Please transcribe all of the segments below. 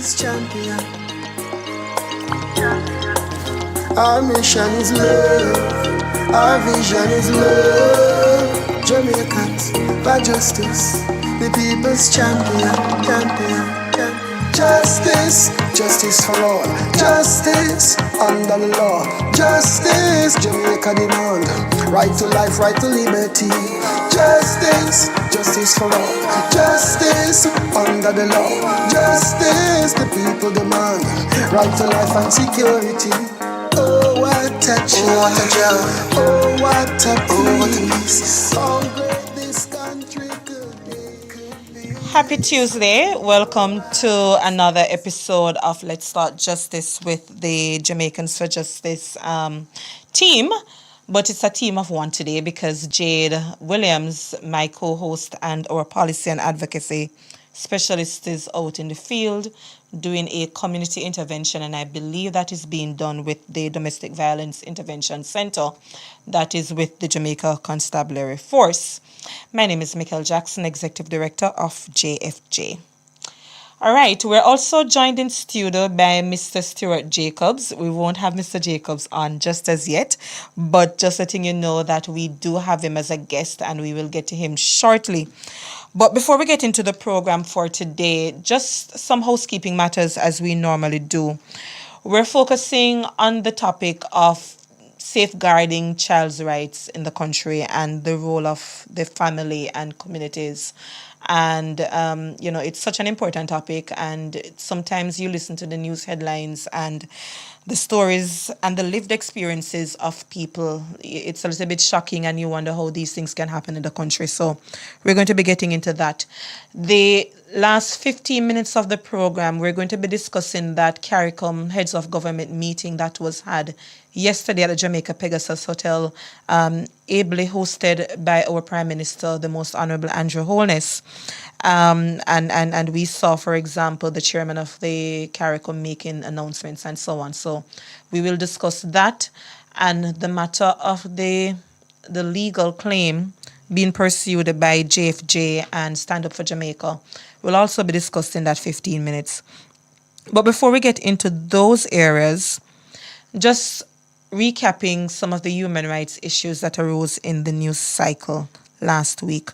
people's champion. Our mission is love, our vision is love. Jamaicans for justice, the people's champion, champion, champion. Justice, justice for all. Justice under the law. Justice, Jamaica demand. Right to life, right to liberty. Justice, justice for all. Justice under the law. Justice, the people demand. Right to life and security. Oh, what a joy. Oh, what a peace. How great this country could be. Happy Tuesday. Welcome to another episode of Let's Start Justice with the Jamaicans for Justice team. But it's a team of one today because Jade Williams, my co-host and our policy and advocacy specialist, is out in the field doing a community intervention, and I believe that is being done with the Domestic Violence Intervention Center that is with the Jamaica Constabulary Force. My name is Michael Jackson, Executive Director of JFJ. All right, we're also joined in studio by Mr. Stuart Jacobs. We won't have Mr. Jacobs on just as yet, but just letting you know that we do have him as a guest and we will get to him shortly. But before we get into the program for today, just some housekeeping matters as we normally do. We're focusing on the topic of safeguarding child's rights in the country and the role of the family and communities. And, it's such an important topic. And sometimes you listen to the news headlines and the stories and the lived experiences of people. It's a little bit shocking and you wonder how these things can happen in the country. So we're going to be getting into that. The last 15 minutes of the program, we're going to be discussing that CARICOM Heads of Government meeting that was had yesterday at the Jamaica Pegasus Hotel, ably hosted by our Prime Minister, the Most Honorable Andrew Holness. And we saw, for example, the chairman of the CARICOM making announcements and so on. So we will discuss that and the matter of the legal claim being pursued by JFJ and Stand Up for Jamaica. We'll also be discussing that 15 minutes. But before we get into those areas, just recapping some of the human rights issues that arose in the news cycle last week.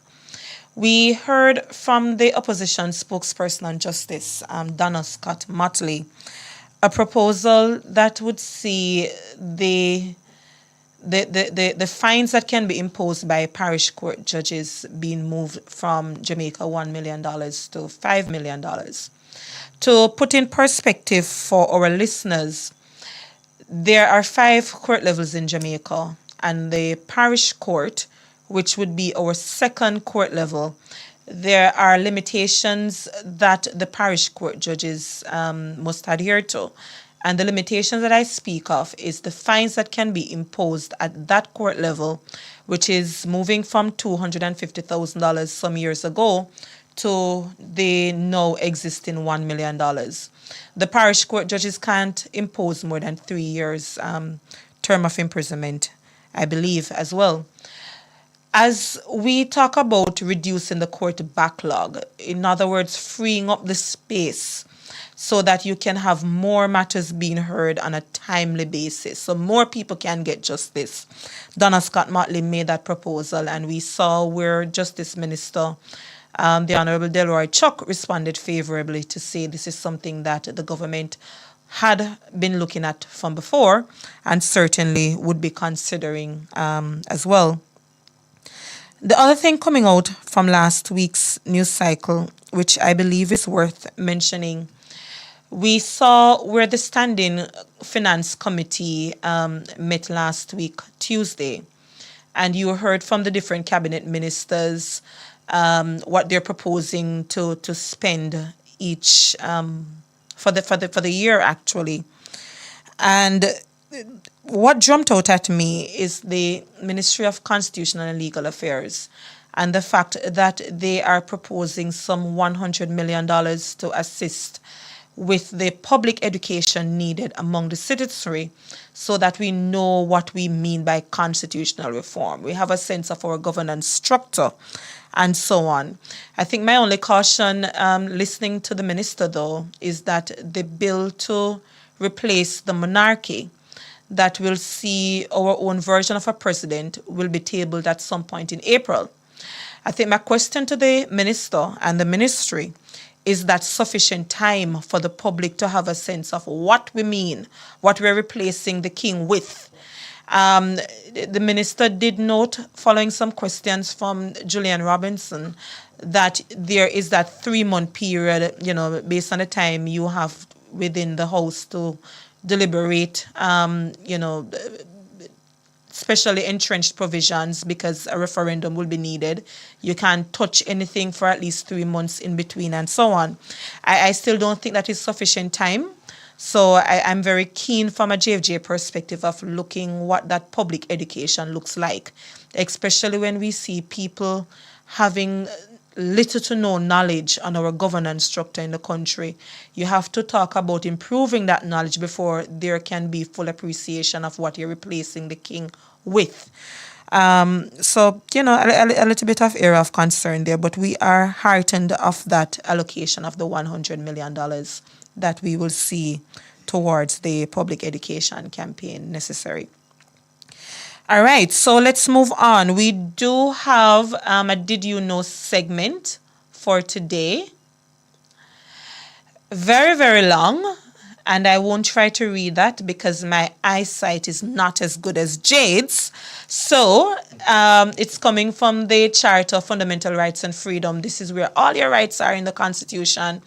We heard from the opposition spokesperson on justice, Donna Scott Motley, a proposal that would see the fines that can be imposed by parish court judges being moved from Jamaica $1 million to $5 million. To put in perspective for our listeners, there are 5 court levels in Jamaica, and the parish court, which would be our second court level, there are limitations that the parish court judges must adhere to. And the limitations that I speak of is the fines that can be imposed at that court level, which is moving from $250,000 some years ago to the now existing $1 million. The parish court judges can't impose more than 3 years term of imprisonment, I believe, as well. As we talk about reducing the court backlog, in other words, freeing up the space so that you can have more matters being heard on a timely basis, so more people can get justice. Donna Scott Motley made that proposal, and we saw where Justice Minister, the Honorable Delroy Chuck, responded favorably to say this is something that the government had been looking at from before and certainly would be considering as well. The other thing coming out from last week's news cycle, which I believe is worth mentioning, we saw where the Standing Finance Committee met last week, Tuesday, and you heard from the different cabinet ministers what they're proposing to spend each for the year, actually. And what jumped out at me is the Ministry of Constitutional and Legal Affairs and the fact that they are proposing some $100 million to assist with the public education needed among the citizenry so that we know what we mean by constitutional reform. We have a sense of our governance structure and so on. I think my only caution listening to the minister, though, is that the bill to replace the monarchy that will see our own version of a president will be tabled at some point in April. I think my question to the minister and the ministry is that sufficient time for the public to have a sense of what we mean, what we're replacing the king with. The minister did note, following some questions from Julian Robinson, that there is that 3-month period, based on the time you have within the House to deliberate, especially entrenched provisions, because a referendum will be needed. You can't touch anything for at least 3 months in between and so on. I still don't think that is sufficient time. So I'm very keen from a JFJ perspective of looking what that public education looks like, especially when we see people having little to no knowledge on our governance structure in the country. You have to talk about improving that knowledge before there can be full appreciation of what you're replacing the king with. So, a little bit of area of concern there, but we are heartened of that allocation of the $100 million that we will see towards the public education campaign necessary. All right, so let's move on. We do have a Did You Know segment for today. Very, very long, and I won't try to read that because my eyesight is not as good as Jade's. So it's coming from the Charter of Fundamental Rights and Freedom. This is where all your rights are in the Constitution,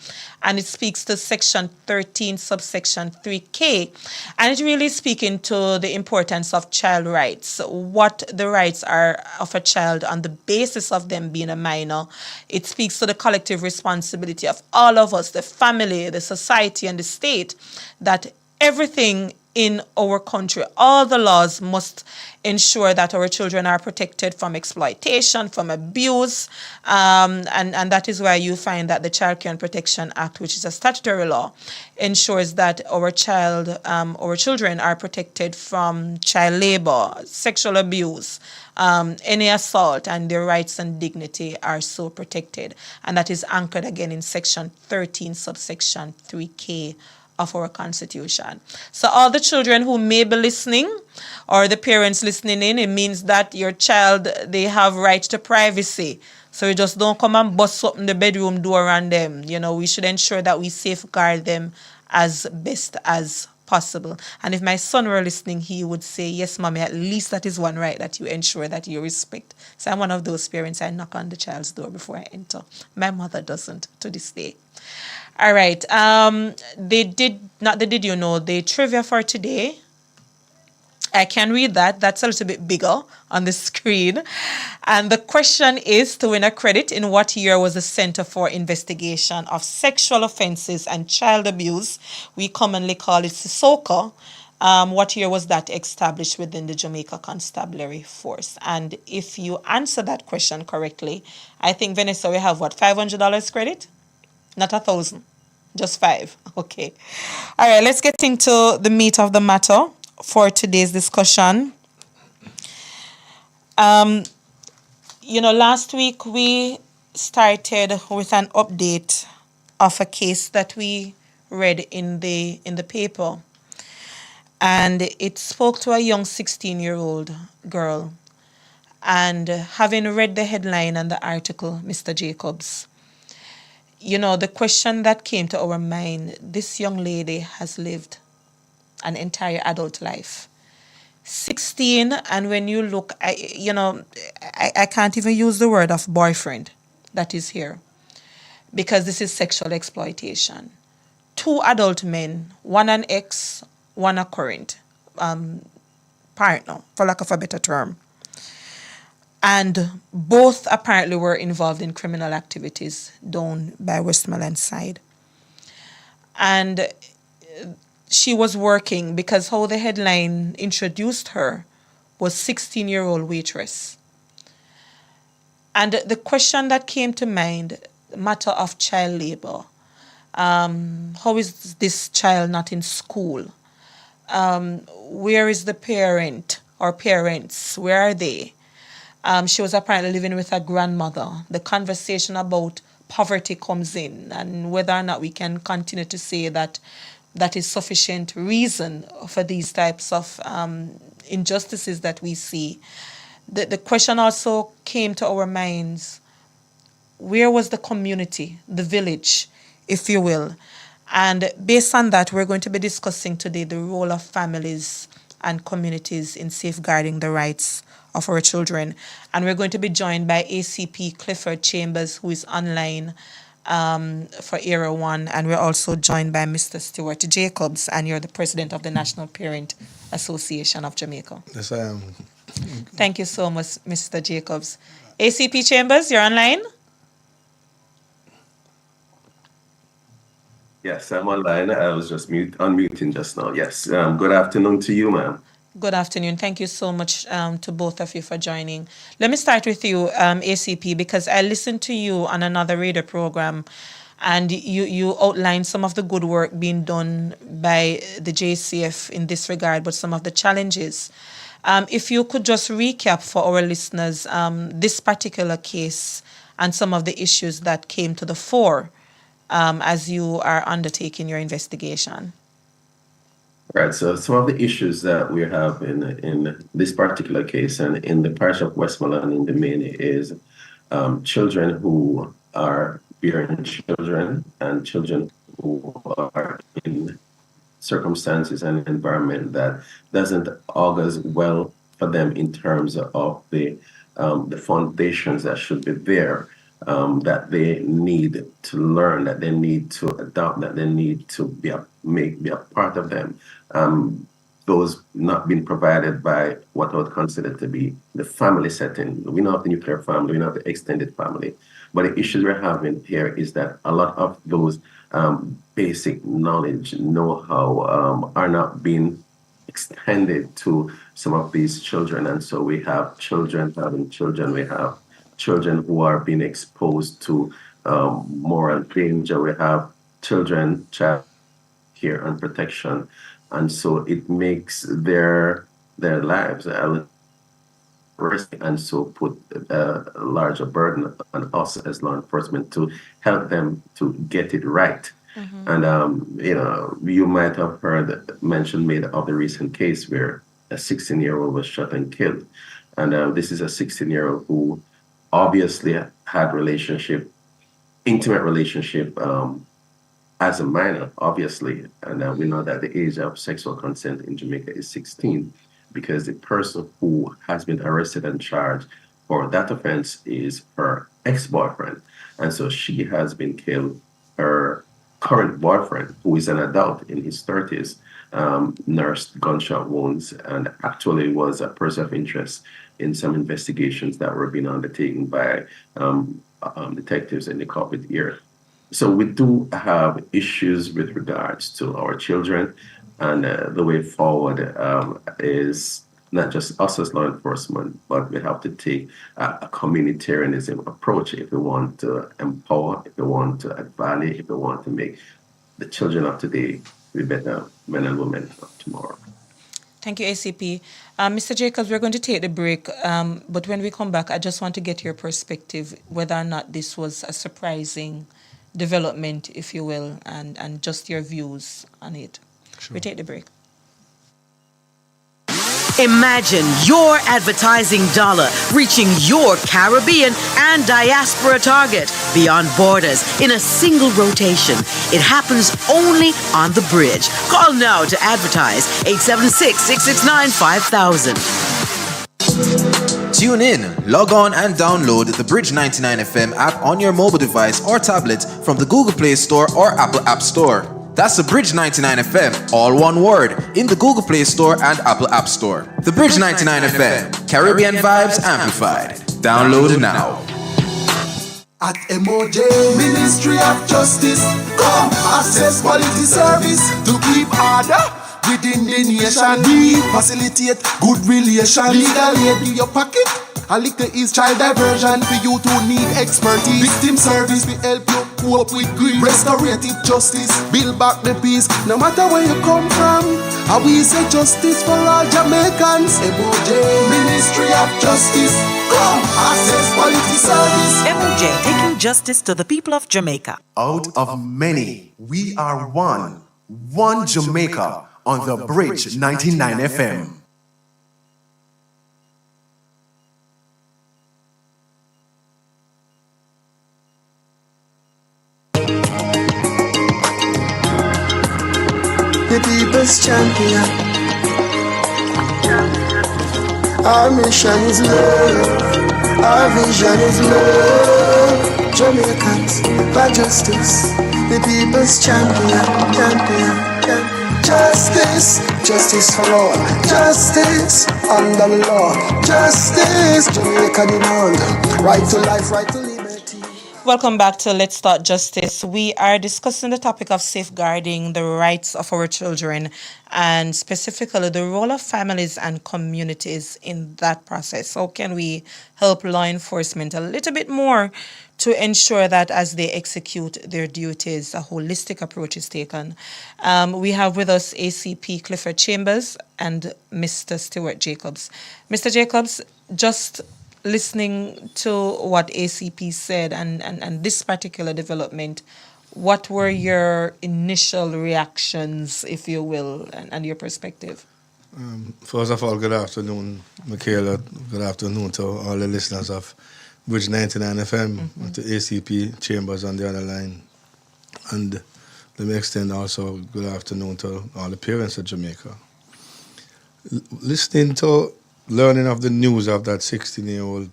and it speaks to Section 13, subsection 3K. And it's really speaking to the importance of child rights, what the rights are of a child on the basis of them being a minor. It speaks to the collective responsibility of all of us, the family, the society, and the state, that everything in our country, all the laws must ensure that our children are protected from exploitation, from abuse, and that is why you find that the Child Care and Protection Act, which is a statutory law, ensures that our children are protected from child labor, sexual abuse, any assault, and their rights and dignity are so protected. And that is anchored again in Section 13, subsection 3K of our Constitution. So all the children who may be listening, or the parents listening in, it means that your child, they have right to privacy. So you just don't come and bust open the bedroom door on them. We should ensure that we safeguard them as best as possible. And if my son were listening, he would say, yes, mommy, at least that is one right that you ensure that you respect. So I'm one of those parents, I knock on the child's door before I enter. My mother doesn't to this day. All right. The trivia for today. I can read that. That's a little bit bigger on the screen. And the question is, to win a credit, in what year was the Center for Investigation of Sexual Offenses and Child Abuse, we commonly call it SISOCA, what year was that established within the Jamaica Constabulary Force? And if you answer that question correctly, I think, Vanessa, we have what, $500 credit? Not 1,000, just 5. Okay. All right, let's get into the meat of the matter for today's discussion. Last week we started with an update of a case that we read in the paper, and it spoke to a young 16-year-old girl. And having read the headline and the article, Mr. Jacobs, the question that came to our mind, this young lady has lived an entire adult life. 16, and when you look, I can't even use the word of boyfriend that is here, because this is sexual exploitation. 2 adult men, one an ex, one a current partner, for lack of a better term. And both apparently were involved in criminal activities down by Westmoreland side. And she was working, because how the headline introduced her was 16-year-old waitress. And the question that came to mind, the matter of child labor. How is this child not in school? Where is the parent or parents? Where are they? She was apparently living with her grandmother. The conversation about poverty comes in, and whether or not we can continue to say that that is sufficient reason for these types of injustices that we see. The question also came to our minds: where was the community, the village, if you will? And based on that, we're going to be discussing today the role of families and communities in safeguarding the rights of our children. And we're going to be joined by ACP Clifford Chambers, who is online for Era One. And we're also joined by Mr. Stuart Jacobs, and you're the president of the National Parent Association of Jamaica. Yes, I am. Thank you so much, Mr. Jacobs. ACP Chambers, you're online? Yes, I'm online. I was just unmuting just now. Yes. Good afternoon to you, ma'am. Good afternoon. Thank you so much to both of you for joining. Let me start with you, ACP, because I listened to you on another radio program, and you outlined some of the good work being done by the JCF in this regard, but some of the challenges. If you could just recap for our listeners this particular case and some of the issues that came to the fore as you are undertaking your investigation. Right. So some of the issues that we have in this particular case and in the parish of Westmoreland in the main is children who are bearing children and children who are in circumstances and environment that doesn't augurs well for them in terms of the foundations that should be there. That they need to learn, that they need to adopt, that they need to be a part of them. Those not being provided by what I would consider to be the family setting. We know of the nuclear family, we know of the extended family, but the issues we're having here is that a lot of those basic knowledge, know-how are not being extended to some of these children. And so we have children having children, we have children who are being exposed to moral danger. We have children, child care and protection. And so it makes their lives risky, and so put a larger burden on us as law enforcement to help them to get it right. Mm-hmm. And, you might have heard mention made of the recent case where a 16-year-old was shot and killed. And this is a 16-year-old who obviously had intimate relationship as a minor, obviously. And we know that the age of sexual consent in Jamaica is 16, because the person who has been arrested and charged for that offense is her ex-boyfriend. And so she has been killed. Her current boyfriend, who is an adult in his 30s, nursed gunshot wounds and actually was a person of interest in some investigations that were being undertaken by detectives in the corporate area. So we do have issues with regards to our children, and the way forward is not just us as law enforcement, but we have to take a communitarianism approach if we want to empower, if we want to add value, if we want to make the children of today be better men and women of tomorrow. Thank you, ACP. Mr. Jacobs, we're going to take the break, but when we come back, I just want to get your perspective, whether or not this was a surprising development, if you will, and just your views on it. Sure. We take the break. Imagine your advertising dollar reaching your Caribbean and diaspora target beyond borders in a single rotation. It happens only on the bridge. Call now to advertise 876-669-5000. Tune in, log on and download the Bridge 99 FM app on your mobile device or tablet from the Google Play Store or Apple App Store. That's the Bridge 99 FM, all one word, in the Google Play Store and Apple App Store. The Bridge 99 FM, Caribbean vibes amplified. Download now. At MOJ, Ministry of Justice, come access quality service to keep order within the nation. We facilitate good relation, legal aid in your pocket. A little is child diversion for you to need expertise. Victim service we help you cope with grief. Restorative justice, build back the peace. No matter where you come from, how we say justice for all Jamaicans. MOJ, Ministry of Justice. Come, access quality service. MOJ, taking justice to the people of Jamaica. Out of many, we are one. One Jamaica on the Bridge 99 FM. The people's champion. Our mission is love. Our vision is love. Jamaicans for justice. The people's champion. Justice, justice for all. Justice under the law. Justice, Jamaica demand. Right to life, right to liberty. Welcome back to Let's Start Justice. We are discussing the topic of safeguarding the rights of our children and specifically the role of families and communities in that process. How can we help law enforcement a little bit more to ensure that as they execute their duties, a holistic approach is taken? We have with us ACP Clifford Chambers and Mr. Stuart Jacobs. Mr. Jacobs, just listening to what ACP said and this particular development, what were your initial reactions, if you will, and your perspective? First of all, good afternoon, Michaela. Good afternoon to all the listeners of Bridge 99 FM, and to ACP Chambers on the other line. And let me extend also good afternoon to all the parents of Jamaica. Listening to learning of the news of that 16-year-old,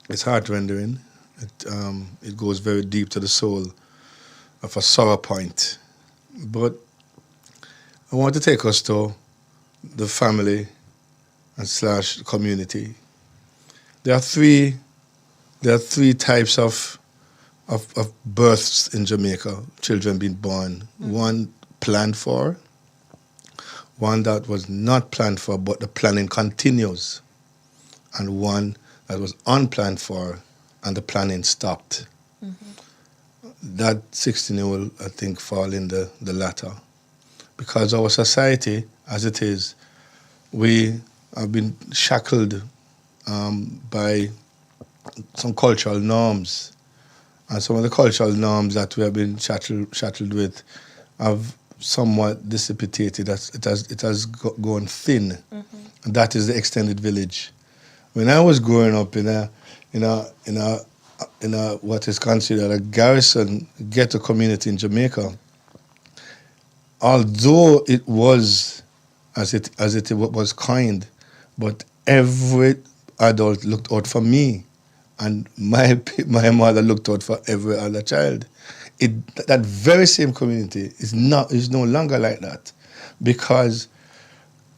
it's heart-rendering. It goes very deep to the soul of a sorrow point. But I want to take us to the family and / community. There are three types of births in Jamaica, children being born. One planned for, one that was not planned for, but the planning continues, and one that was unplanned for, and the planning stopped. That 16-year-old, I think, fall in the latter. Because our society, as it is, we have been shackled by some cultural norms. And some of the cultural norms that we have been shackled with have somewhat dissipated. It has gone thin. And that is the extended village. When I was growing up in a what is considered a garrison ghetto community in Jamaica, although it was as it was kind, but every adult looked out for me, and my mother looked out for every other child. That very same community is no longer like that, because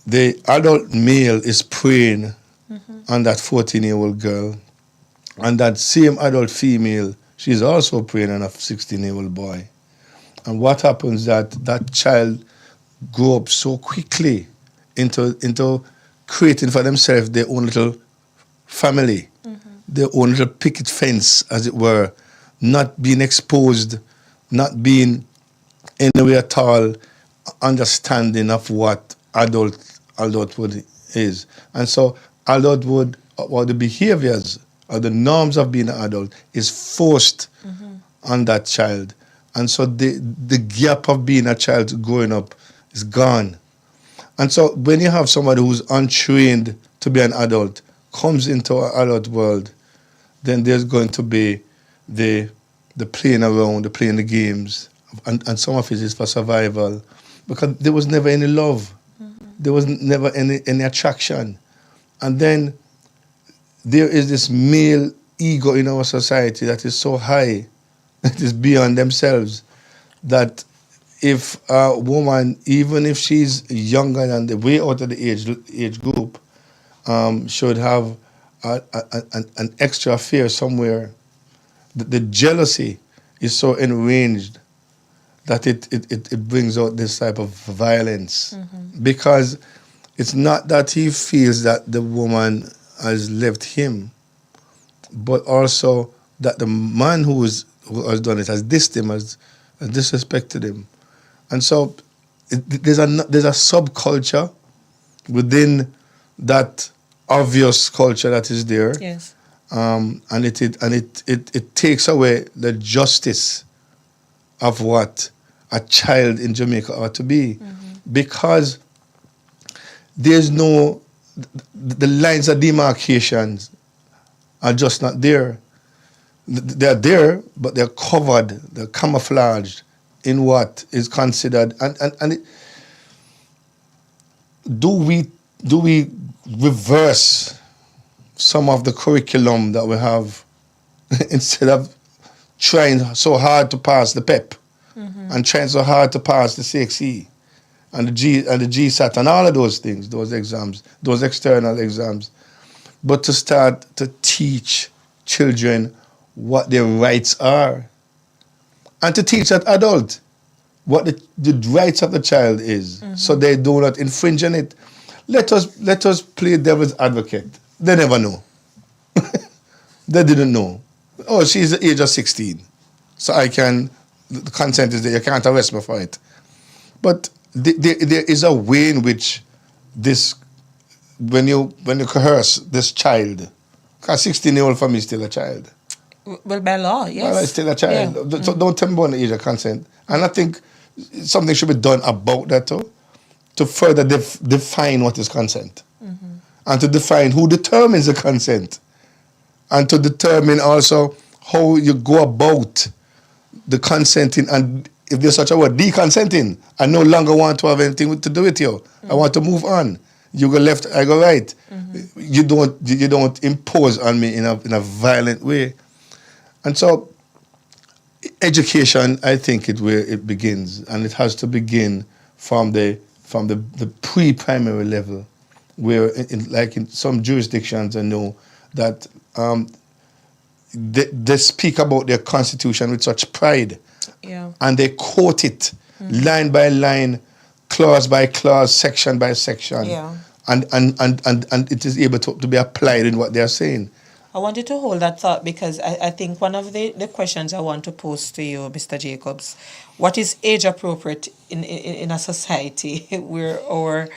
the adult male is preying on that 14-year-old girl, and that same adult female, she's also preying on a 16-year-old boy. And what happens that child grow up so quickly into creating for themselves their own little family, their own little picket fence, as it were, not being exposed, not being anywhere at all understanding of what adulthood is. And so adulthood, or the behaviors or the norms of being an adult, is forced on that child. And so the gap of being a child growing up is gone. And so when you have somebody who's untrained to be an adult, comes into an adult world, then there's going to be the playing around, the playing the games, and some of it is for survival, because there was never any love. There was never any attraction. And then there is this male ego in our society that is so high, that is beyond themselves, that if a woman, even if she's younger than the way out of the age group, should have an extra affair somewhere, the jealousy is so enraged that it brings out this type of violence. Because it's not that he feels that the woman has left him, but also that the man who has done it has dissed him, has disrespected him. And so there's a subculture within that obvious culture that is there. Yes. And it takes away the justice of what a child in Jamaica ought to be, because there's no, the lines of demarcations are just not there. They're there, but they're covered, they're camouflaged in what is considered. Do we reverse some of the curriculum that we have instead of trying so hard to pass the PEP and trying so hard to pass the CXE and the GSAT and all of those things, those exams, those external exams, but to start to teach children what their rights are, and to teach that adult what the rights of the child is, so they do not infringe on it. Let us play devil's advocate. They never know. They didn't know. Oh, she's the age of 16, so the consent is there. You can't arrest me for it. But there is a way in which this, when you coerce this child, because 16-year-old for me is still a child. Well, by law, yes. Well, it's still a child. Yeah. So don't tell me about the age of consent. And I think something should be done about that too, to further define what is consent. And to define who determines the consent. And to determine also how you go about the consenting, and if there's such a word, deconsenting. I no longer want to have anything to do with you. I want to move on. You go left, I go right. You don't impose on me in a violent way. And so education, I think, is where it begins, and it has to begin from the pre-primary level, where like in some jurisdictions I know that they speak about their constitution with such pride, and they quote it line by line, clause by clause, section by section, and it is able to be applied in what they are saying. I want you to hold that thought, because I think one of the questions I want to pose to you, Mr. Jacobs, what is age appropriate in a society where our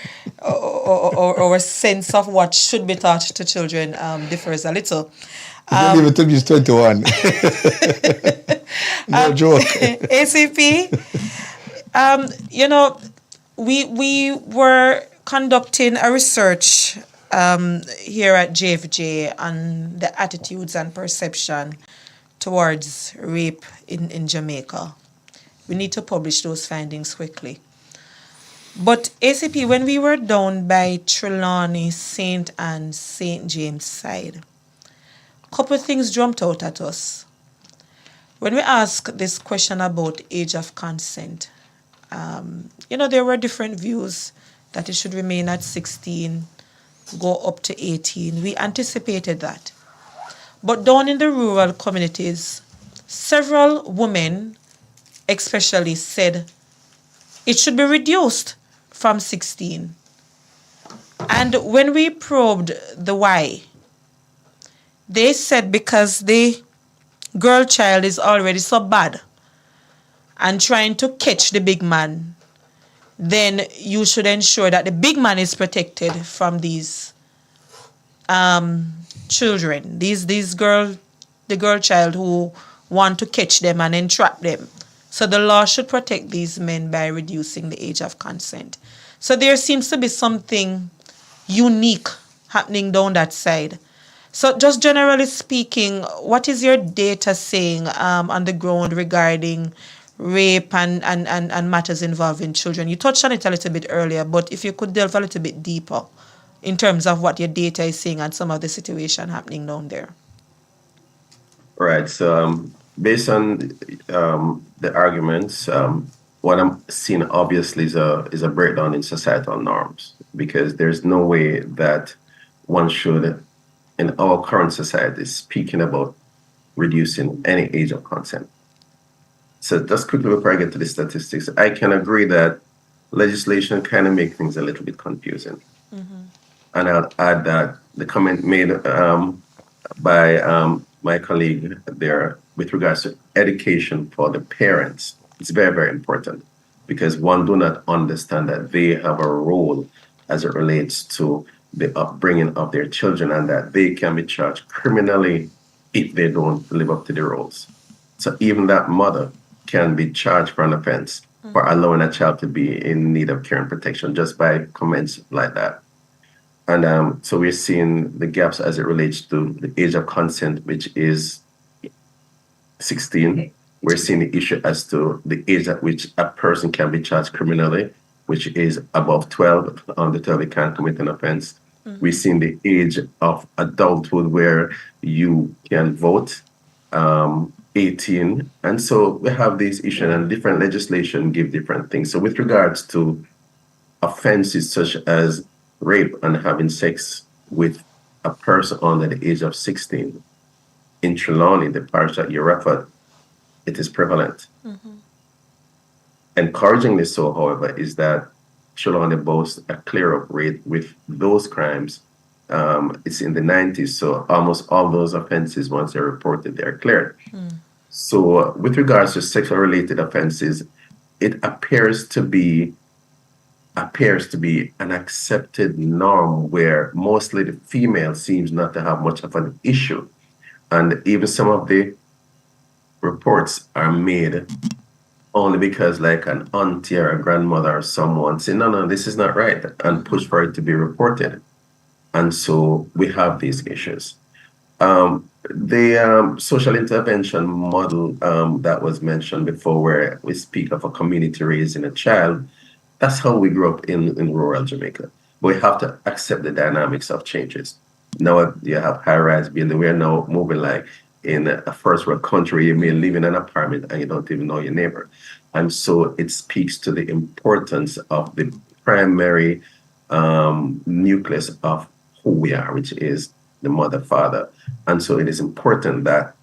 sense of what should be taught to children differs a little? Don't even tell me it's 21. No joke. ACP, we were conducting a research here at JFJ on the attitudes and perception towards rape in Jamaica. We need to publish those findings quickly. But ACP, when we were down by Trelawney, St. Anne, St. James side, a couple of things jumped out at us. When we asked this question about age of consent, there were different views that it should remain at 16, go up to 18. We anticipated that. But down in the rural communities, several women especially said it should be reduced from 16. And when we probed the why, they said because the girl child is already so bad and trying to catch the big man, then you should ensure that the big man is protected from these children, the girl child who want to catch them and entrap them. So the law should protect these men by reducing the age of consent. So there seems to be something unique happening down that side. So just generally speaking, what is your data saying on the ground regarding rape and matters involving children? You touched on it a little bit earlier, but if you could delve a little bit deeper in terms of what your data is saying and some of the situation happening down there. Right. So based on the arguments, what I'm seeing obviously is a breakdown in societal norms, because there's no way that one should, in our current society, speaking about reducing any age of consent. So just quickly before I get to the statistics, I can agree that legislation kind of makes things a little bit confusing. And I'll add that the comment made by my colleague there with regards to education for the parents. It's very, very important because one do not understand that they have a role as it relates to the upbringing of their children and that they can be charged criminally if they don't live up to the rules. So even that mother can be charged for an offense for allowing a child to be in need of care and protection just by comments like that. And so we're seeing the gaps as it relates to the age of consent, which is 16. We're seeing the issue as to the age at which a person can be charged criminally, which is above 12. Under 12, you can't commit an offense. We've seen the age of adulthood where you can vote, 18. And so we have these issues and different legislation give different things. So with regards to offenses such as rape and having sex with a person under the age of 16, in Trelawney, the parish that you referred, it is prevalent. Encouragingly so, however, is that Trelawney boasts a clear-up rate with those crimes. It's in the 90s, so almost all those offenses, once they're reported, they're cleared. So with regards to sexual-related offenses, it appears to be an accepted norm where mostly the female seems not to have much of an issue. And even some of the reports are made only because like an auntie or a grandmother or someone say, no, this is not right, and push for it to be reported. And so we have these issues. The social intervention model that was mentioned before, where we speak of a community raising a child, that's how we grew up in rural Jamaica. But we have to accept the dynamics of changes. Now you have high-rise building. We are now moving like in a first world country. You may live in an apartment and you don't even know your neighbor. And so it speaks to the importance of the primary nucleus of who we are, which is the mother, father. And so it is important that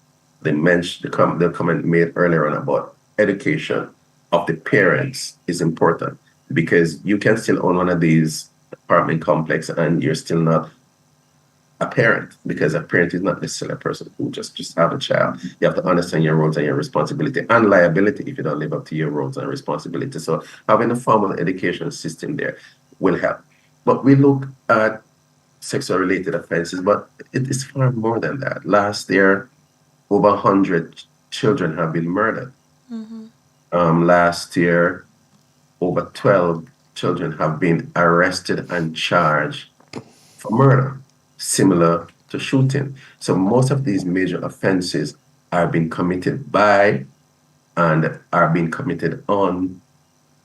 the comment made earlier on about education of the parents is important, because you can still own one of these apartment complex and you're still not a parent, because a parent is not necessarily a person who just have a child. You have to understand your roles and your responsibility and liability if you don't live up to your roles and responsibility. So having a formal education system there will help. But we look at sexual-related offenses, but it is far more than that. Last year, over 100 children have been murdered. Last year, over 12 children have been arrested and charged for murder, similar to shooting. So most of these major offenses are being committed by and are being committed on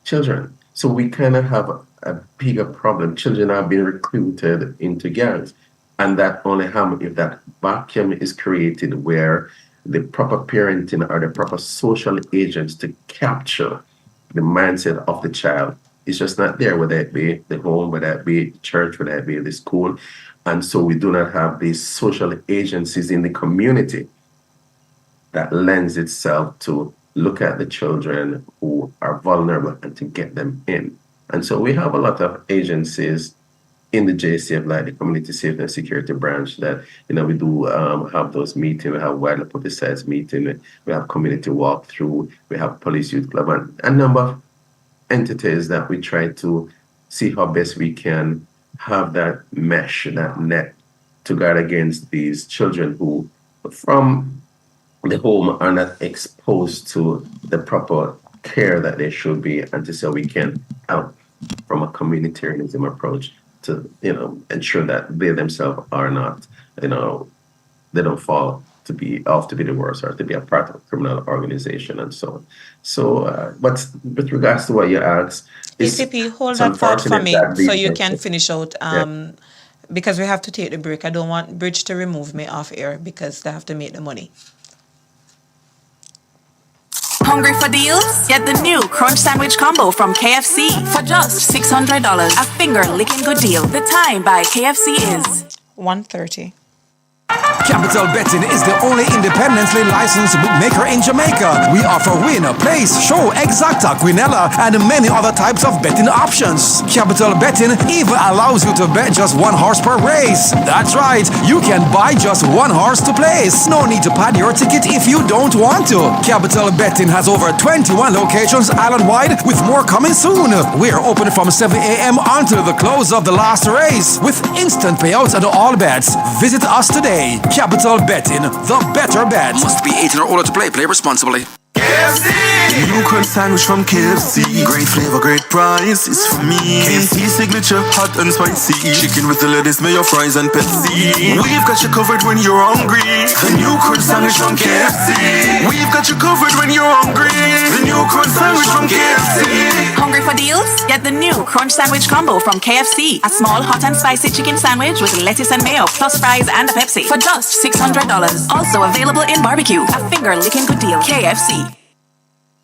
children. So we kind of have a bigger problem. Children are being recruited into gangs, and that only happens if that vacuum is created where the proper parenting or the proper social agents to capture the mindset of the child is just not there, whether it be the home, whether it be church, whether it be the school. And so we do not have these social agencies in the community that lends itself to look at the children who are vulnerable and to get them in. And so we have a lot of agencies in the JCF, like the Community Safety and Security Branch, that, we do have those meetings. We have widely publicized meetings. We have community walkthrough. We have police youth club and a number of entities that we try to see how best we can have that mesh, that net, to guard against these children who, from the home, are not exposed to the proper care that they should be, and to say we can help from a communitarianism approach to, ensure that they themselves are not, they don't fall to be the worst or to be a part of a criminal organization and so on. So, but with regards to what you asked, ACP, hold that thought for me so you can finish out. Because we have to take the break. I don't want Bridge to remove me off air because they have to make the money. Hungry for deals? Get the new Crunch Sandwich Combo from KFC for just $600. A finger-licking good deal. The time by KFC is 1:30. Capital Betting is the only independently licensed bookmaker in Jamaica. We offer win, place, show, exacta, quinella, and many other types of betting options. Capital Betting even allows you to bet just one horse per race. That's right, you can buy just one horse to place. No need to pad your ticket if you don't want to. Capital Betting has over 21 locations island-wide, with more coming soon. We're open from 7 a.m. until the close of the last race, with instant payouts on all bets. Visit us today. Capital Betting, the better bet. Must be 18 or older to play. Play responsibly. KFC! New crunch sandwich from KFC. Great flavor, great price, it's for me. KFC signature, hot and spicy. Chicken with the lettuce, mayo, fries and Pepsi. We've got you covered when you're hungry. The new crunch sandwich from KFC. We've got you covered when you're hungry. The new crunch sandwich from KFC. Hungry for deals? Get the new crunch sandwich combo from KFC. A small hot and spicy chicken sandwich with lettuce and mayo, plus fries and a Pepsi for just $600. Also available in barbecue. A finger-licking good deal. KFC.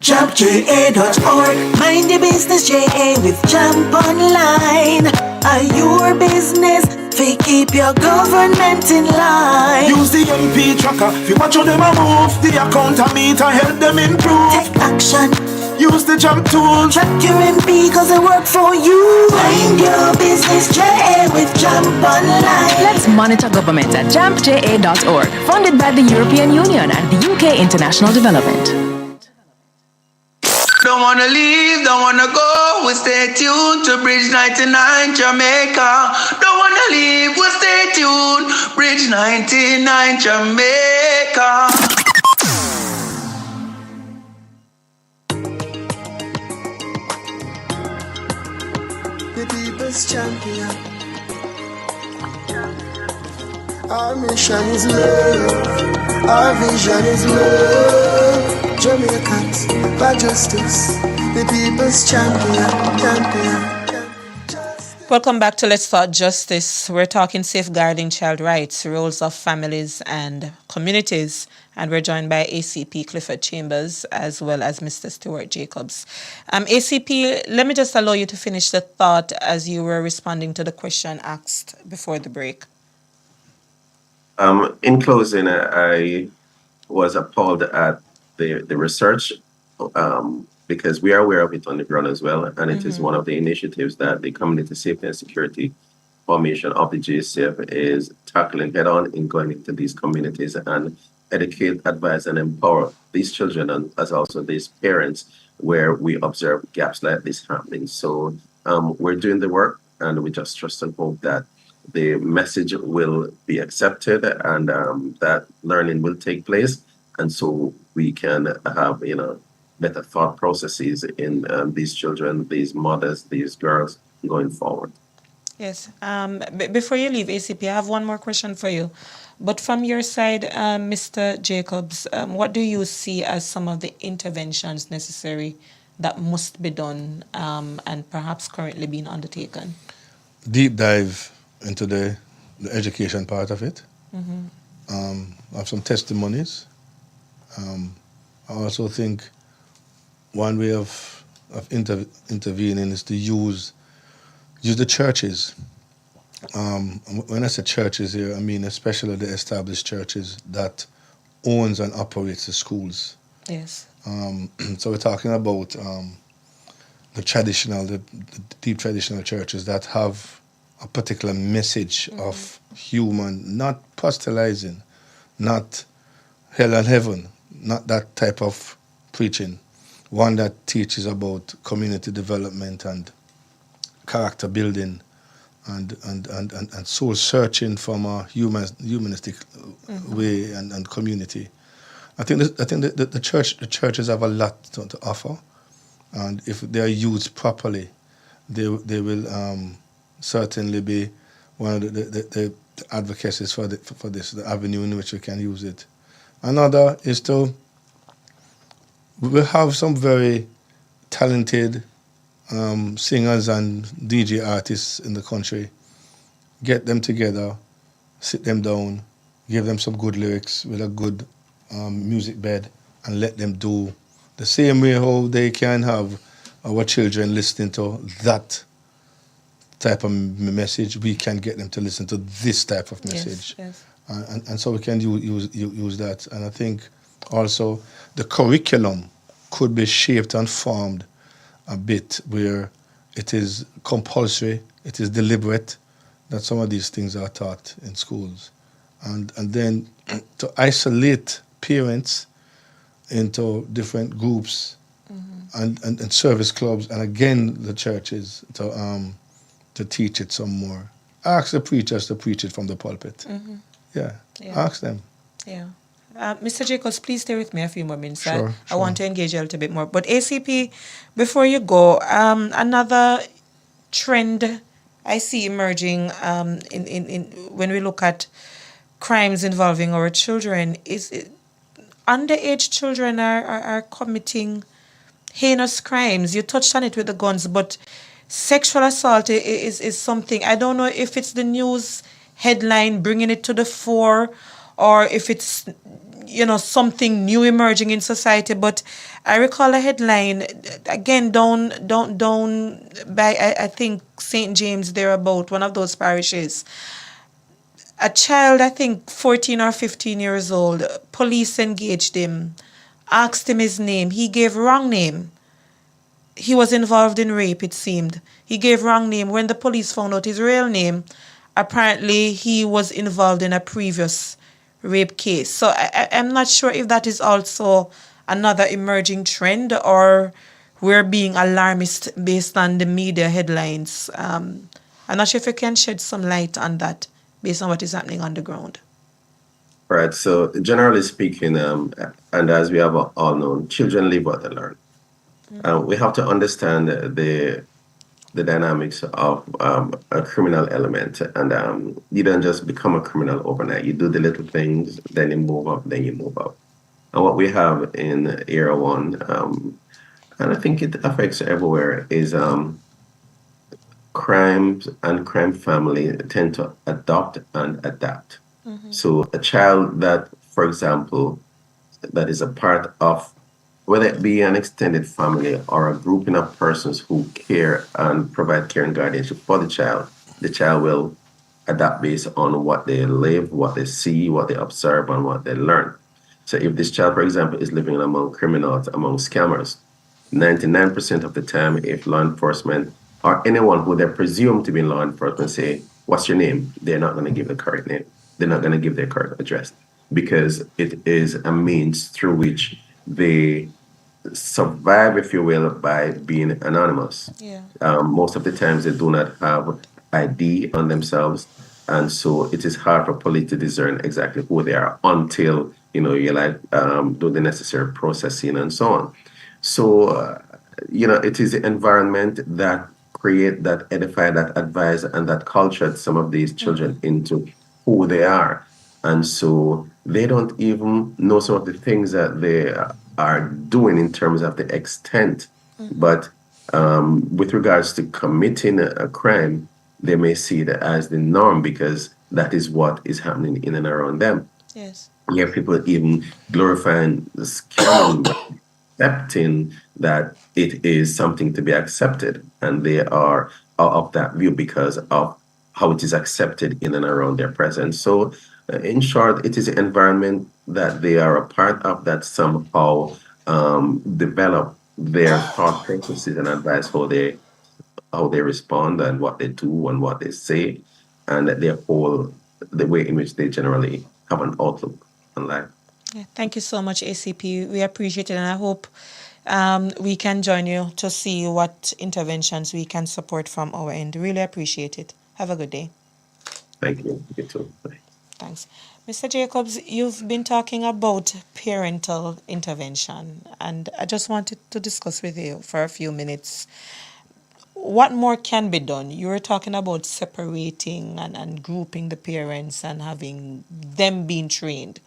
JampJA.org. Mind your business, JA with Jump Online. Are your business? We keep your government in line. Use the MP tracker. If you watch how them a move, the account meter help them improve. Take action. Use the jump tool. Track your MP cause it work for you. Mind your business, JA with Jump Online. Let's monitor government at JampJA.org. Funded by the European Union and the UK International Development. Don't wanna leave, don't wanna go. We stay tuned to Bridge 99 Jamaica. Don't wanna leave, we stay tuned. Bridge 99 Jamaica. The people's champion. Our mission is love. Our vision is love. Jamaicans, for justice, the people's champion. Welcome back to Let's Talk Justice. We're talking safeguarding child rights, roles of families and communities, and we're joined by ACP Clifford Chambers as well as Mr. Stuart Jacobs. ACP, let me just allow you to finish the thought as you were responding to the question asked before the break. In closing, I was appalled at the research because we are aware of it on the ground as well, and it is one of the initiatives that the Community Safety and Security Formation of the GSF is tackling head on in going into these communities and educate, advise, and empower these children and as also these parents where we observe gaps like this happening. So we're doing the work, and we just trust and hope that the message will be accepted and that learning will take place. And so we can have, better thought processes in these children, these mothers, these girls going forward. Yes. Before you leave, ACP, I have one more question for you. But from your side, Mr. Jacobs, what do you see as some of the interventions necessary that must be done and perhaps currently being undertaken? Deep dive into the education part of it. I have some testimonies. I also think one way of intervening is to use the churches. When I say churches here, I mean especially the established churches that owns and operates the schools. Yes. So we're talking about the deep traditional churches that have a particular message of human, not proselytizing, not hell and heaven, not that type of preaching. One that teaches about community development and character building and soul searching from a humanistic way and community. I think the churches have a lot to offer, and if they are used properly, they will certainly be one of the advocacies for this, the avenue in which we can use it. Another is we have some very talented singers and DJ artists in the country. Get them together, sit them down, give them some good lyrics with a good music bed, and let them do the same way how they can have our children listening to that type of message. We can get them to listen to this type of message. Yes. and so we can use that. And I think also the curriculum could be shaped and formed a bit where it is compulsory, it is deliberate, that some of these things are taught in schools. And then to isolate parents into different groups and service clubs, and again the churches to teach it some more. Ask the preachers to preach it from the pulpit. Yeah, ask them. Yeah. Mr. Jacobs, please stay with me a few more minutes. Sure, I want to engage you a little bit more. But ACP, before you go, another trend I see emerging in when we look at crimes involving our children is underage children are committing heinous crimes. You touched on it with the guns, but sexual assault is something. I don't know if it's the news headline bringing it to the fore or if it's something new emerging in society. But I recall a headline again down by I think St. James thereabout, one of those parishes. A child, I think 14 or 15 years old, police engaged him, asked him his name. He gave wrong name. He was involved in rape, it seemed. He gave wrong name. When the police found out his real name, apparently he was involved in a previous rape case. So I'm not sure if that is also another emerging trend or we're being alarmist based on the media headlines. I'm not sure if you can shed some light on that based on what is happening on the ground. Right. So generally speaking, and as we have all known, children live what they learn. We have to understand the dynamics of a criminal element, and you don't just become a criminal overnight. You do the little things, then you move up, then you move up. And what we have in Era 1, and I think it affects everywhere, is crimes and crime family tend to adopt and adapt. So a child that, for example, that is a part of, whether it be an extended family or a grouping of persons who care and provide care and guardianship for the child will adapt based on what they live, what they see, what they observe, and what they learn. So if this child, for example, is living among criminals, among scammers, 99% of the time, if law enforcement or anyone who they presume to be in law enforcement say, "What's your name?" they're not going to give the correct name. They're not going to give their correct address because it is a means through which they survive, if you will, by being anonymous. Most of the times they do not have ID on themselves, and so it is hard for police to discern exactly who they are until you do the necessary processing and so on. So it is the environment that create, that edify, that advise, and that cultured some of these children into who they are. And so they don't even know some of the things that they are doing in terms of the extent. But with regards to committing a crime, they may see it as the norm because that is what is happening in and around them. Yes. Yeah, people even glorifying the scamming, accepting that it is something to be accepted, and they are of that view because of how it is accepted in and around their presence. So, in short, it is the environment that they are a part of that somehow develop their thought processes and advice how they respond and what they do and what they say, and their whole the way in which they generally have an outlook on life. Yeah, thank you so much, ACP. We appreciate it, and I hope we can join you to see what interventions we can support from our end. Really appreciate it. Have a good day. Thank you. You too. Bye. Thanks. Mr. Jacobs, you've been talking about parental intervention, and I just wanted to discuss with you for a few minutes. What more can be done? You were talking about separating and grouping the parents and having them being trained.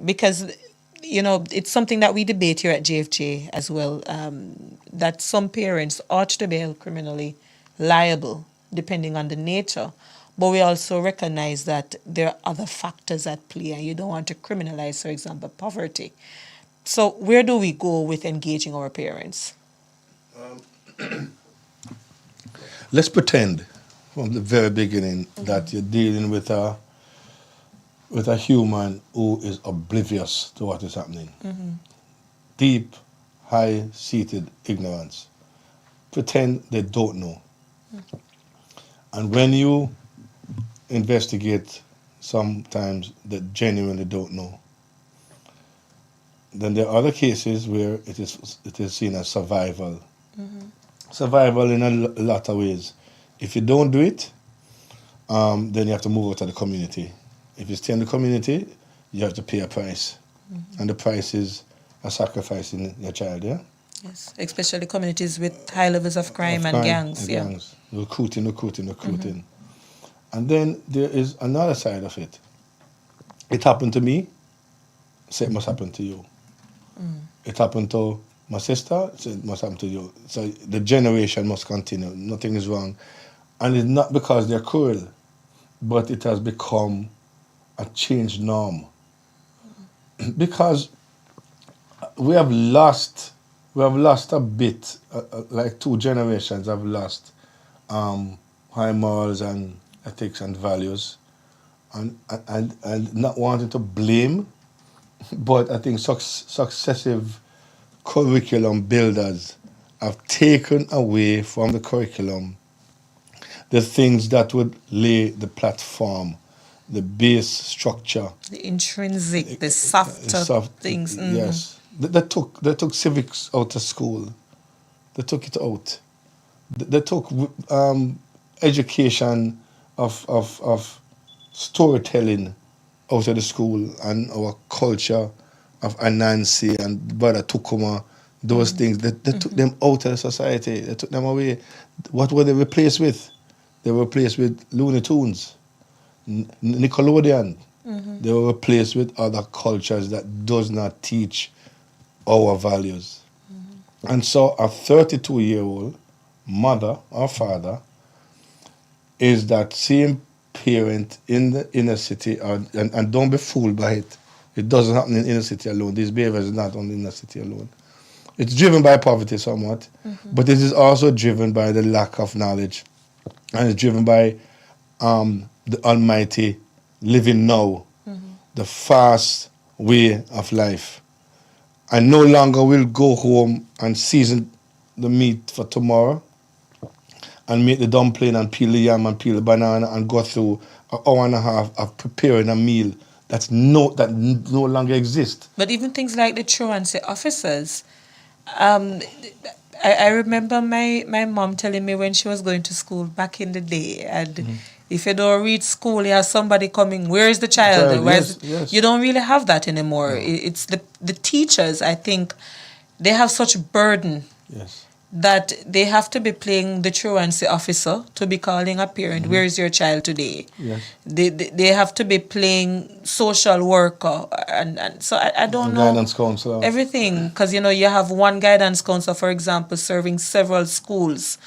Because, it's something that we debate here at JFJ as well, that some parents ought to be held criminally liable, depending on the nature. But we also recognize that there are other factors at play, and you don't want to criminalize, for example, poverty. So where do we go with engaging our parents? Let's pretend from the very beginning that you're dealing with a with a human who is oblivious to what is happening. Mm-hmm. Deep, high-seated ignorance. Pretend they don't know. And when you investigate, sometimes they genuinely don't know. Then there are other cases where it is seen as survival. Mm-hmm. Survival in a lot of ways. If you don't do it, then you have to move out of the community. If you stay in the community, you have to pay a price. Mm-hmm. And the price is a sacrifice in your child, yeah? Yes, especially communities with high levels of crime and gangs. And Yeah. gangs. Recruiting. And then there is another side of it. It happened to me, so it must happen to you. Mm. It happened to my sister, so it must happen to you. So the generation must continue. Nothing is wrong. And it's not because they're cruel, but it has become a changed norm. Because we have lost a bit, like 2 generations have lost high morals and ethics and values, and not wanting to blame, but I think successive curriculum builders have taken away from the curriculum the things that would lay the platform, the base structure. The intrinsic, the softer things. Mm-hmm. Yes. They took civics out of school. They took it out. They took education of storytelling out of the school, and our culture of Anansi and Brother Tukuma, those things, they took them out of the society. They took them away. What were they replaced with? They were replaced with Looney Tunes, Nickelodeon. Mm-hmm. They were replaced with other cultures that does not teach our values. Mm-hmm. And so a 32-year-old mother or father is that same parent in the inner city, and don't be fooled by it. It doesn't happen in inner city alone. These behaviors is not on the inner city alone. It's driven by poverty somewhat, but it is also driven by the lack of knowledge, and it's driven by the almighty living now, the fast way of life. I no longer will go home and season the meat for tomorrow and make the dumpling and peel the yam and peel the banana and go through an hour and a half of preparing a meal that no longer exists. But even things like the truancy officers, I remember my mom telling me when she was going to school back in the day, and if you don't reach school, you have somebody coming, where is the child? Yes. You don't really have that anymore. No. It's the teachers, I think, they have such burden. Yes. That they have to be playing the truancy officer to be calling a parent, where is your child today? Yes. They have to be playing social worker, and so I don't know. Guidance counselor. Everything, because you have one guidance counselor, for example, serving several schools.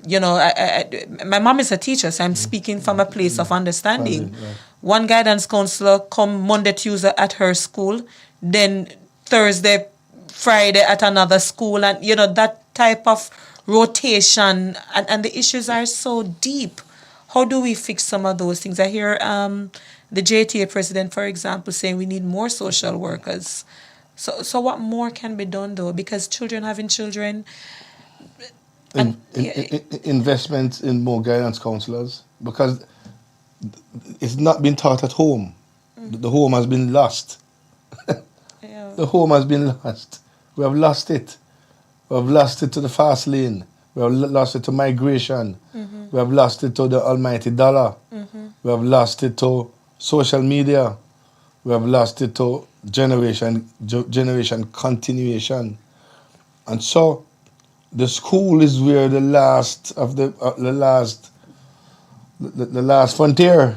My mom is a teacher, so I'm speaking from a place of understanding. Right. One guidance counselor come Monday, Tuesday at her school, then Thursday, Friday at another school, and that type of rotation, and the issues are so deep. How do we fix some of those things? I hear the JTA president, for example, saying we need more social workers. So what more can be done though? Because children having children. Investments in more guidance counselors, because it's not been taught at home. The home has been lost. Yeah. The home has been lost. We have lost it. We have lost it to the fast lane. We have lost it to migration. We have lost it to the almighty dollar. We have lost it to social media. We have lost it to generation continuation. And so the school is where the last frontier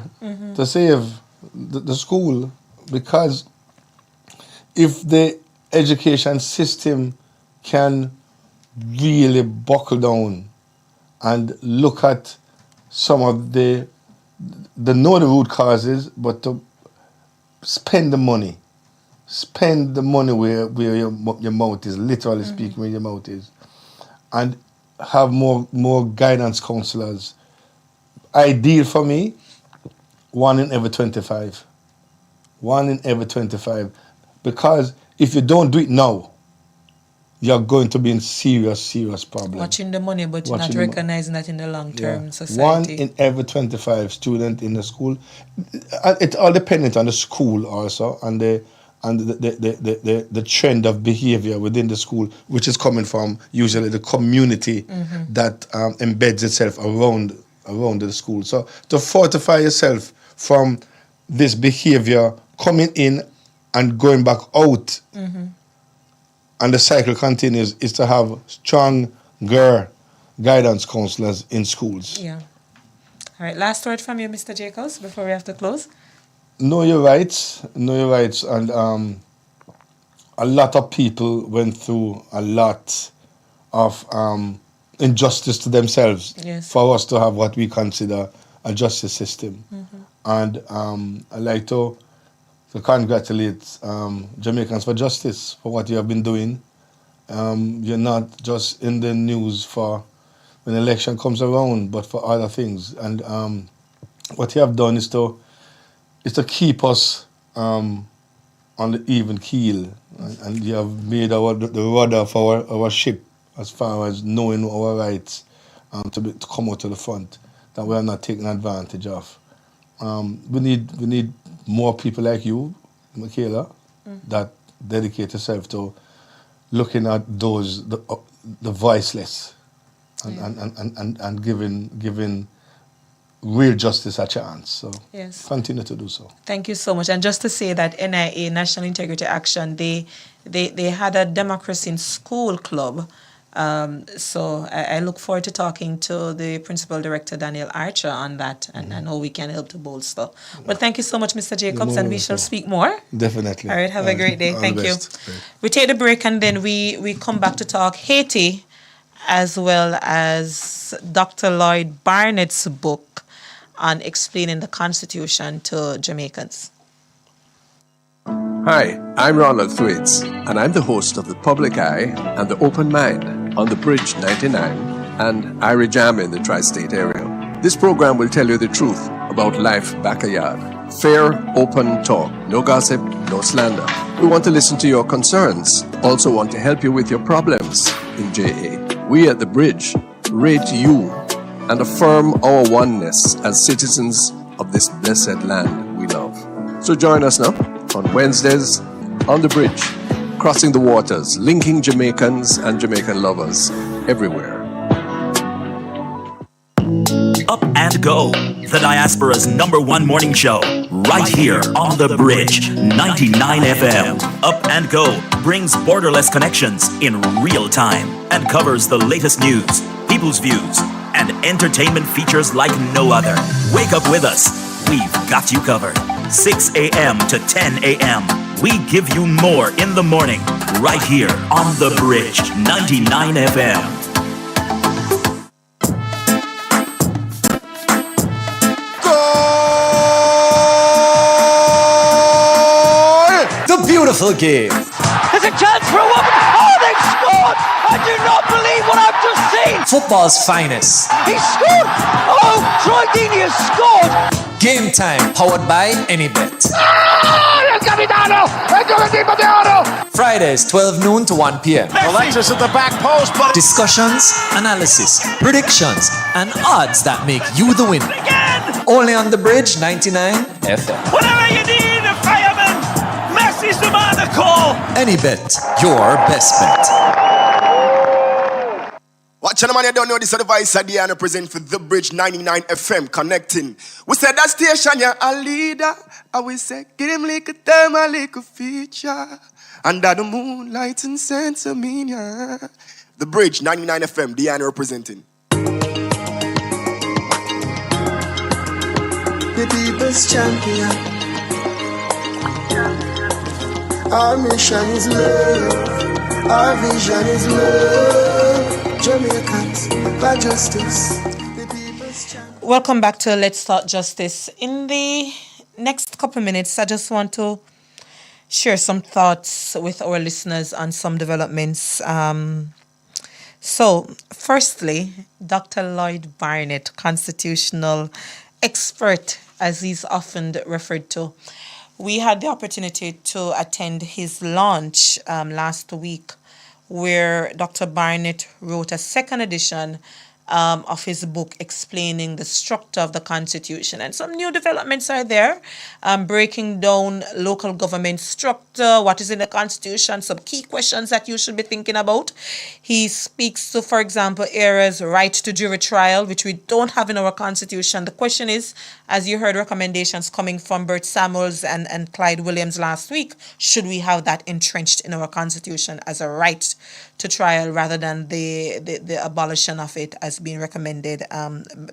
to save the school, because if the education system can really buckle down and look at some of the know the root causes, but to spend the money where your mouth is, literally speaking, where your mouth is, and have more guidance counselors. Ideal for me, 1 in every 25. 1 in every 25. Because if you don't do it now, you're going to be in serious problem. Watching the money, but you're not recognizing that in the long-term society. 1 in every 25 students in the school. It's all dependent on the school also, and the trend of behavior within the school, which is coming from usually the community that embeds itself around the school. So to fortify yourself from this behavior coming in and going back out, and the cycle continues, is to have stronger guidance counselors in schools. Yeah. All right, last word from you, Mr. Jacobs, before we have to close. Know your rights, and a lot of people went through a lot of injustice to themselves for us to have what we consider a justice system. And I'd like to congratulate Jamaicans for Justice for what you have been doing. You're not just in the news for when the election comes around, but for other things. And what you have done is to keep us on the even keel, and you have made the rudder of our ship as far as knowing our rights to come out to the front that we are not taking advantage of. We need more people like you, Michaela, that dedicate yourself to looking at those the voiceless and giving real justice a chance. So continue to do so. Thank you so much. And just to say that NIA, National Integrity Action, they had a Democracy in School club. So I look forward to talking to the Principal Director, Daniel Archer, on that and how we can help to bolster. But thank you so much, Mr. Jacobs, and we shall speak more. Definitely. All right, have a great day. Thank you. We take the break and then we come back to talk Haiti, as well as Dr. Lloyd Barnett's book on explaining the Constitution to Jamaicans. Hi, I'm Ronald Thwaites, and I'm the host of The Public Eye and The Open Mind on The Bridge 99 and Irie Jam in the tri-state area. This program will tell you the truth about life back a yard. Fair, open talk, no gossip, no slander. We want to listen to your concerns, also want to help you with your problems in JA. We at The Bridge rate you and affirm our oneness as citizens of this blessed land we love. So join us now on Wednesdays on The Bridge, crossing the waters, linking Jamaicans and Jamaican lovers everywhere. Up and Go, the Diaspora's #1 morning show, right here on The Bridge 99 FM. Up and Go brings borderless connections in real time and covers the latest news, people's views, and entertainment features like no other. Wake up with us. We've got you covered. 6 a.m. to 10 a.m. We give you more in the morning, right here on The Bridge 99 FM. The beautiful game. There's a chance for a woman. Oh, they've scored! I do not believe what I've just seen. Football's finest. He scored! Oh, Troy Deeney has scored! Game time, powered by AnyBet. El Capitano! El Capitano! Fridays, 12 noon to 1 p.m. Alexis at the back post, but discussions, analysis, predictions, and odds that make you the winner. Only on The Bridge 99 FM. Whatever you need, a fireman! Messi's the man to call! AnyBet, your best bet. Watch the man, you don't know this advice I present for The Bridge 99 FM connecting. We said that station, you're a leader. I will say, give him like a time, a little feature. Under the moonlight and Santa Mina. The Bridge 99 FM, Diana representing. The people's champion. Our mission is love. Our vision is love. Jamaicans for justice. Welcome back to Let's Start Justice. In the next couple of minutes, I just want to share some thoughts with our listeners on some developments. So, firstly, Dr. Lloyd Barnett, constitutional expert, as he's often referred to, we had the opportunity to attend his launch last week, where Dr. Barnett wrote a second edition of his book explaining the structure of the Constitution. And some new developments are there, breaking down local government structure, what is in the Constitution, some key questions that you should be thinking about. He speaks to, for example, areas right to jury trial, which we don't have in our Constitution. The question is, as you heard recommendations coming from Bert Samuels and Clyde Williams last week, should we have that entrenched in our Constitution as a right to trial rather than the abolition of it as being recommended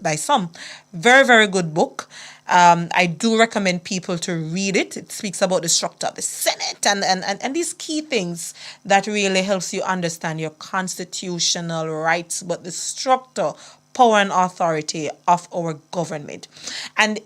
by some. Very, very good book. I do recommend people to read it. It speaks about the structure of the Senate and these key things that really helps you understand your constitutional rights, but the structure, power and authority of our government. And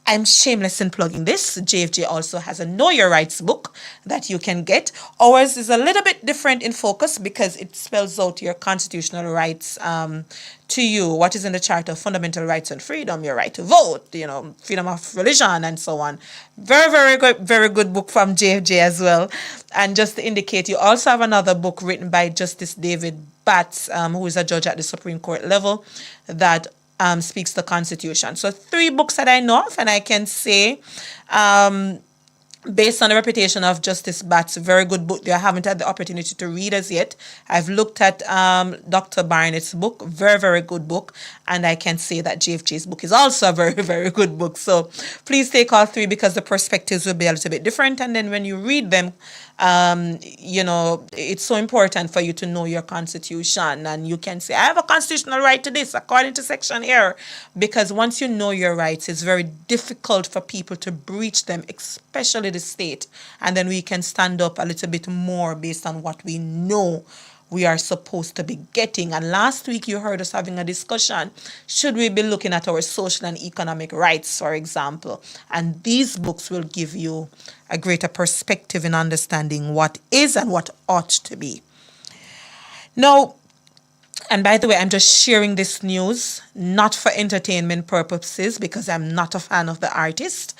I'm shameless in plugging this. JFJ also has a Know Your Rights book that you can get. Ours is a little bit different in focus because it spells out your constitutional rights to you. What is in the Charter of Fundamental Rights and Freedom, your right to vote, freedom of religion and so on. Very good book from JFJ as well. And just to indicate, you also have another book written by Justice David Batts, who is a judge at the Supreme Court level, that speaks the Constitution. So 3 books that I know of, and I can say, based on the reputation of Justice Batts, very good book. I haven't had the opportunity to read as yet. I've looked at Dr. Barnett's book, very good book, and I can say that JFJ's book is also a very good book. So please take all 3 because the perspectives will be a little bit different, and then when you read them, it's so important for you to know your Constitution, and you can say, I have a constitutional right to this according to section here, because once you know your rights, it's very difficult for people to breach them, especially the state, and then we can stand up a little bit more based on what we know we are supposed to be getting. And last week you heard us having a discussion, should we be looking at our social and economic rights, for example? And these books will give you a greater perspective in understanding what is and what ought to be. Now, and by the way, I'm just sharing this news, not for entertainment purposes, because I'm not a fan of the artist.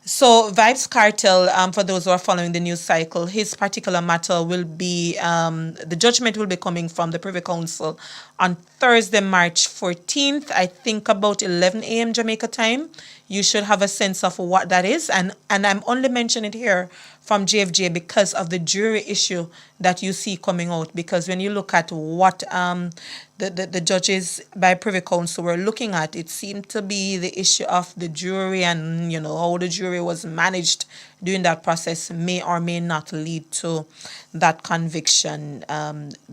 So Vybz Kartel, for those who are following the news cycle, his particular matter will be, the judgment will be coming from the Privy Council on Thursday, March 14th, I think about 11 a.m. Jamaica time. You should have a sense of what that is. And I'm only mentioning it here from JFJ because of the jury issue that you see coming out. Because when you look at what the judges by Privy Council were looking at, it seemed to be the issue of the jury and, how the jury was managed during that process may or may not lead to that conviction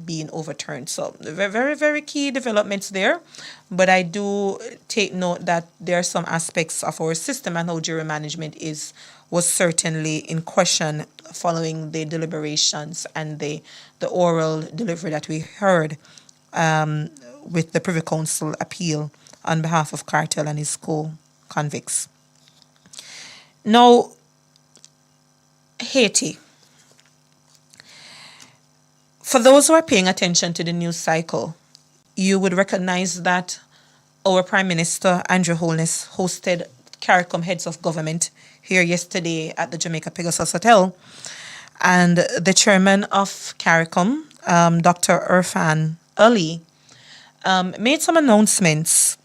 being overturned. So very key developments there. But I do take note that there are some aspects of our system and how jury management was certainly in question following the deliberations and the oral delivery that we heard with the Privy Council appeal on behalf of Kartel and his co-convicts. Now, Haiti. For those who are paying attention to the news cycle, you would recognize that our Prime Minister, Andrew Holness, hosted CARICOM heads of government here yesterday at the Jamaica Pegasus Hotel. And the chairman of CARICOM, Dr. Irfan Ali, made some announcements.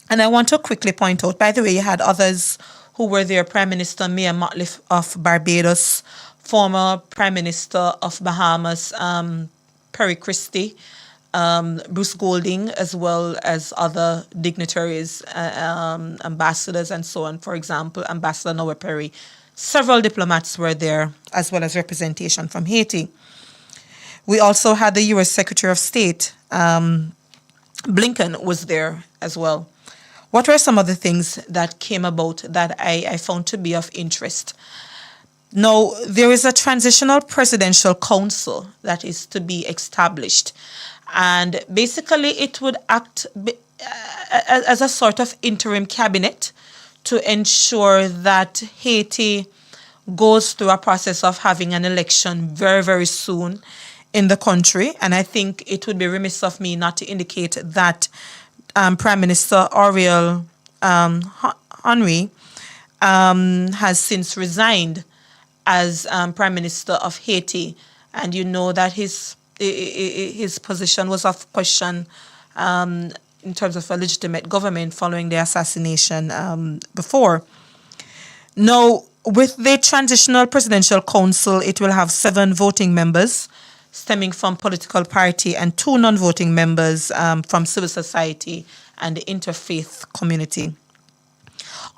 And I want to quickly point out, by the way, you had others who were there, Prime Minister Mia Mottley of Barbados, former Prime Minister of Bahamas, Perry Christie, Bruce Golding, as well as other dignitaries, ambassadors and so on. For example, Ambassador Noah Perry. Several diplomats were there, as well as representation from Haiti. We also had the U.S. Secretary of State, Blinken, was there as well. What were some of the things that came about that I found to be of interest? Now, there is a transitional presidential council that is to be established. And basically, it would act as a sort of interim cabinet to ensure that Haiti goes through a process of having an election very soon in the country. And I think it would be remiss of me not to indicate that Prime Minister Ariel Henry has since resigned as Prime Minister of Haiti, and you know that his position was of question in terms of a legitimate government following the assassination before. Now, with the Transitional Presidential Council, it will have 7 voting members stemming from political party and 2 non-voting members from civil society and the interfaith community.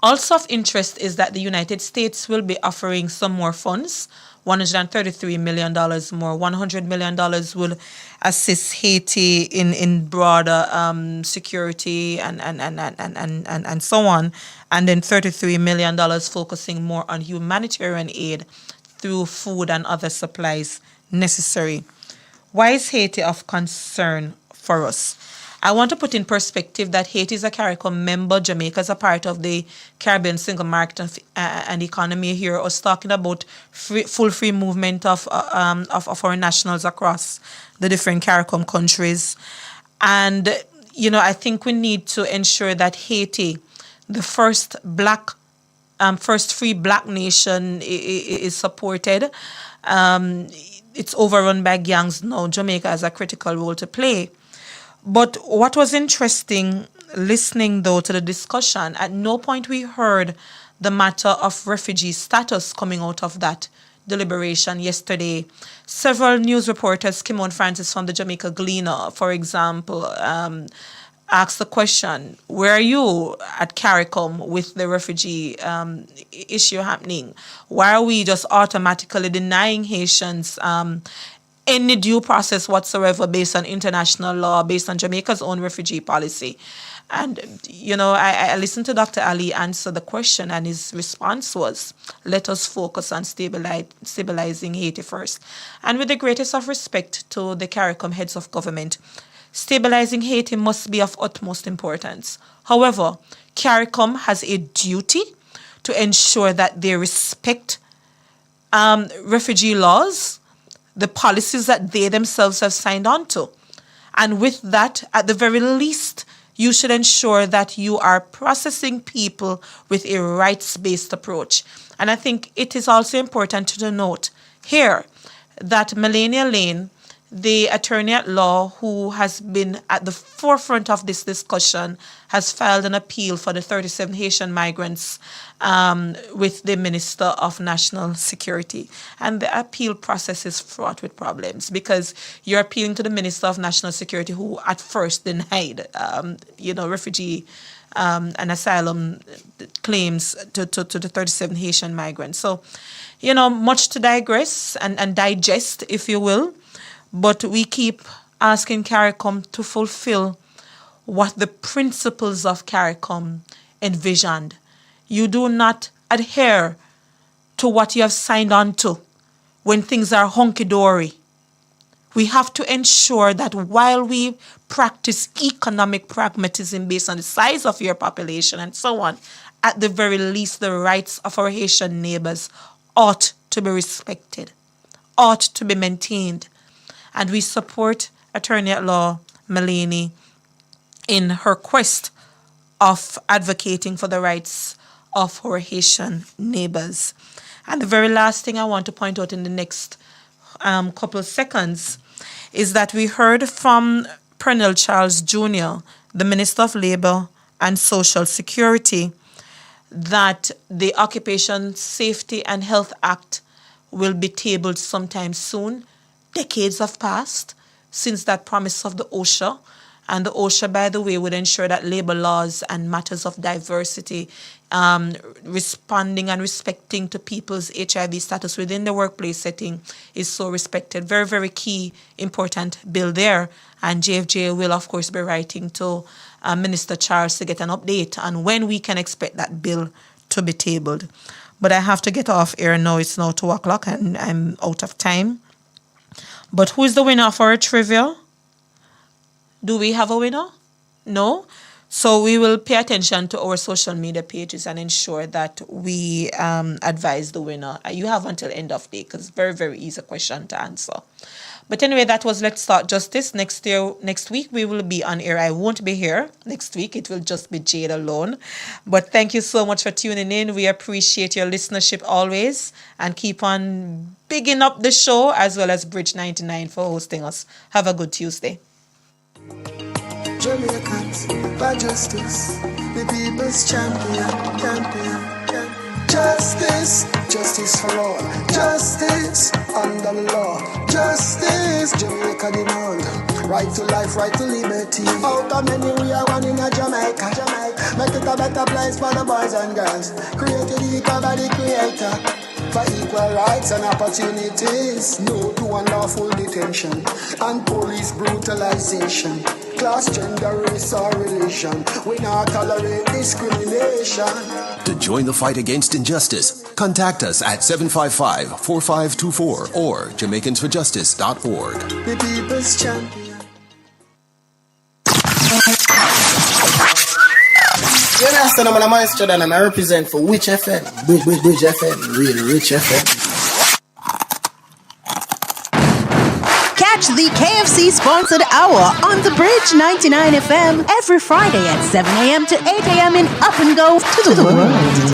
Also of interest is that the United States will be offering some more funds, $133 million more. $100 million will assist Haiti in broader security and so on. And then $33 million focusing more on humanitarian aid through food and other supplies necessary. Why is Haiti of concern for us? I want to put in perspective that Haiti is a CARICOM member. Jamaica is a part of the Caribbean single market and economy. Here, us talking about full free movement of our nationals across the different CARICOM countries. And, I think we need to ensure that Haiti, the first free black nation, is supported. It's overrun by gangs now. Jamaica has a critical role to play. But what was interesting, listening though to the discussion, at no point we heard the matter of refugee status coming out of that deliberation yesterday. Several news reporters, Kimon Francis from the Jamaica Gleaner, for example, asked the question, where are you at CARICOM with the refugee issue happening? Why are we just automatically denying Haitians any due process whatsoever based on international law, based on Jamaica's own refugee policy? And, I listened to Dr. Ali answer the question, and his response was, let us focus on stabilizing Haiti first. And with the greatest of respect to the CARICOM heads of government, stabilizing Haiti must be of utmost importance. However, CARICOM has a duty to ensure that they respect refugee laws, the policies that they themselves have signed on to. And with that, at the very least, you should ensure that you are processing people with a rights-based approach. And I think it is also important to note here that Melania Lane, the attorney at law who has been at the forefront of this discussion, has filed an appeal for the 37 Haitian migrants with the Minister of National Security. And the appeal process is fraught with problems because you're appealing to the Minister of National Security who at first denied, refugee and asylum claims to the 37 Haitian migrants. So, much to digress and digest, if you will. But we keep asking CARICOM to fulfill what the principles of CARICOM envisioned. You do not adhere to what you have signed on to when things are hunky-dory. We have to ensure that while we practice economic pragmatism based on the size of your population and so on, at the very least, the rights of our Haitian neighbors ought to be respected, ought to be maintained. And we support Attorney at Law Melanie in her quest of advocating for the rights of our Haitian neighbors. And the very last thing I want to point out in the next couple of seconds is that we heard from Pernell Charles Jr., the Minister of Labour and Social Security, that the Occupation Safety and Health Act will be tabled sometime soon. Decades have passed since that promise of the OSHA. And the OSHA, by the way, would ensure that labor laws and matters of diversity, responding and respecting to people's HIV status within the workplace setting is so respected. Very, very key, important bill there. And JFJ will, of course, be writing to Minister Charles to get an update on when we can expect that bill to be tabled. But I have to get off air now. It's now 2 o'clock and I'm out of time. But who is the winner of our trivia? Do we have a winner? No? So we will pay attention to our social media pages and ensure that we advise the winner. You have until end of day because it's very, very easy question to answer. But anyway, that was Let's Start Justice. Next week, we will be on air. I won't be here next week. It will just be Jade alone. But thank you so much for tuning in. We appreciate your listenership always. And keep on bigging up the show as well as Bridge 99 for hosting us. Have a good Tuesday. Jamaicans for justice, the people's champion. Justice for all. Justice under the law. Justice, Jamaica demand. Right to life, right to liberty. Out of many we are one in a Jamaica. Make it a better place for the boys and girls. Created equal by the creator. For equal rights and opportunities. No to unlawful detention and police brutalization. Class, gender, race or religion. We not tolerate discrimination. To join the fight against injustice, contact us at 755-4524 or JamaicансForJustice.org. The people's champion. You understand, I'm a maestro and I represent for which FM? Bridge FM, real rich FM. Catch the KFC sponsored hour on the Bridge 99 FM every Friday at 7 a.m. to 8 a.m. in Up and Go to the world.